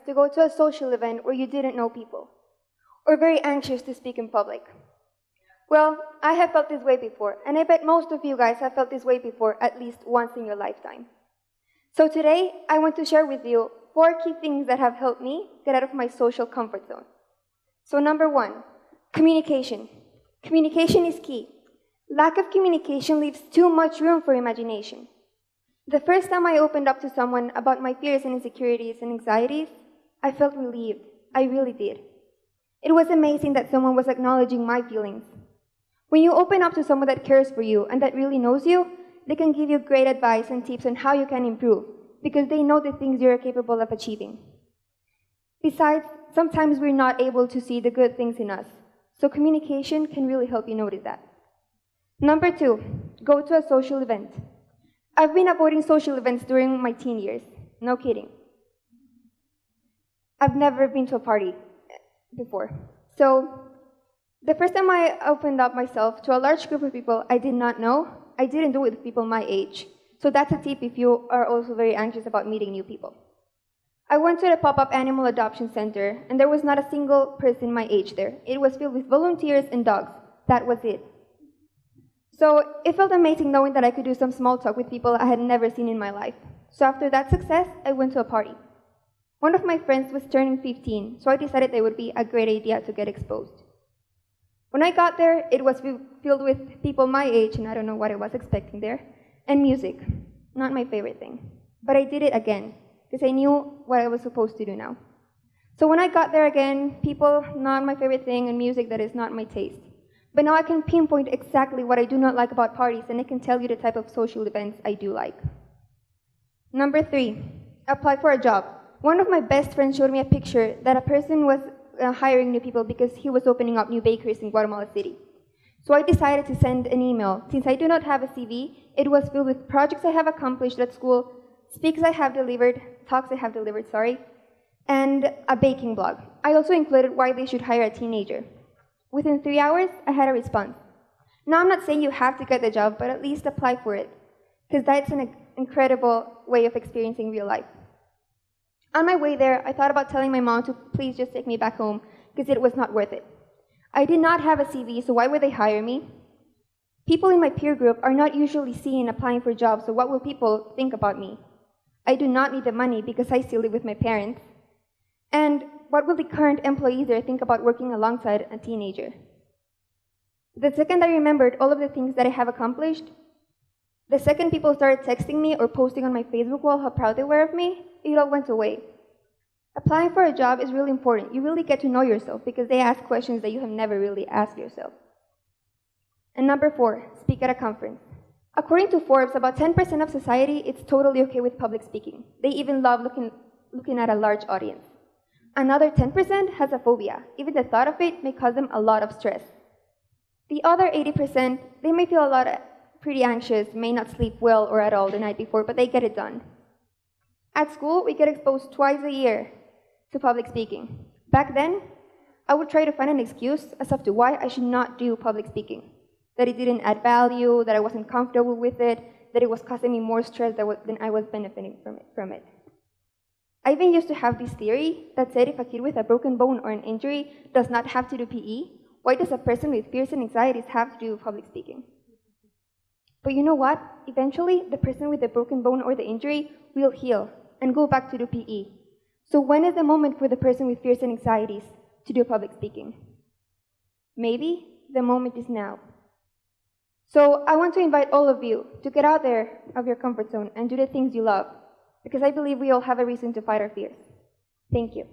to go to a social event where you didn't know people, or very anxious to speak in public? Well, I have felt this way before, and I bet most of you guys have felt this way before at least once in your lifetime. So today, I want to share with you 4 key things that have helped me get out of my social comfort zone. So number 1, communication. Communication is key. Lack of communication leaves too much room for imagination. The first time I opened up to someone about my fears and insecurities and anxieties, I felt relieved. I really did. It was amazing that someone was acknowledging my feelings. When you open up to someone that cares for you and that really knows you, they can give you great advice and tips on how you can improve, because they know the things you're capable of achieving. Besides, sometimes we're not able to see the good things in us, so communication can really help you notice that. Number 2, go to a social event. I've been avoiding social events during my teen years. No kidding. I've never been to a party before. So, the first time I opened up myself to a large group of people I did not know, I didn't do it with people my age. So that's a tip if you are also very anxious about meeting new people. I went to the pop-up animal adoption center, and there was not a single person my age there. It was filled with volunteers and dogs. That was it. So it felt amazing knowing that I could do some small talk with people I had never seen in my life. So after that success, I went to a party. One of my friends was turning 15, so I decided it would be a great idea to get exposed. When I got there, it was filled with people my age, and I don't know what I was expecting there, and music. Not my favorite thing. But I did it again, because I knew what I was supposed to do now. So when I got there again, people, not my favorite thing, and music that is not my taste. But now I can pinpoint exactly what I do not like about parties, and I can tell you the type of social events I do like. Number 3, apply for a job. One of my best friends showed me a picture that a person was hiring new people because he was opening up new bakeries in Guatemala City. So I decided to send an email. Since I do not have a CV, it was filled with projects I have accomplished at school, talks I have delivered, and a baking blog. I also included why they should hire a teenager. Within 3 hours, I had a response. Now, I'm not saying you have to get the job, but at least apply for it, because that's an incredible way of experiencing real life. On my way there, I thought about telling my mom to please just take me back home, because it was not worth it. I did not have a CV, so why would they hire me? People in my peer group are not usually seen applying for jobs, so what will people think about me? I do not need the money because I still live with my parents. And what will the current employees there think about working alongside a teenager? The second I remembered all of the things that I have accomplished, the second people started texting me or posting on my Facebook wall how proud they were of me, it all went away. Applying for a job is really important. You really get to know yourself because they ask questions that you have never really asked yourself. And number 4, speak at a conference. According to Forbes, about 10% of society is totally okay with public speaking. They even love looking at a large audience. Another 10% has a phobia. Even the thought of it may cause them a lot of stress. The other 80%, they may feel pretty anxious, may not sleep well or at all the night before, but they get it done. At school, we get exposed twice a year to public speaking. Back then, I would try to find an excuse as to why I should not do public speaking. That it didn't add value, that I wasn't comfortable with it, that it was causing me more stress than I was benefiting from it. I even used to have this theory that said if a kid with a broken bone or an injury does not have to do PE, why does a person with fears and anxieties have to do public speaking? But you know what? Eventually, the person with the broken bone or the injury will heal and go back to do PE. So when is the moment for the person with fears and anxieties to do public speaking? Maybe the moment is now. So I want to invite all of you to get out there of your comfort zone and do the things you love, because I believe we all have a reason to fight our fears. Thank you.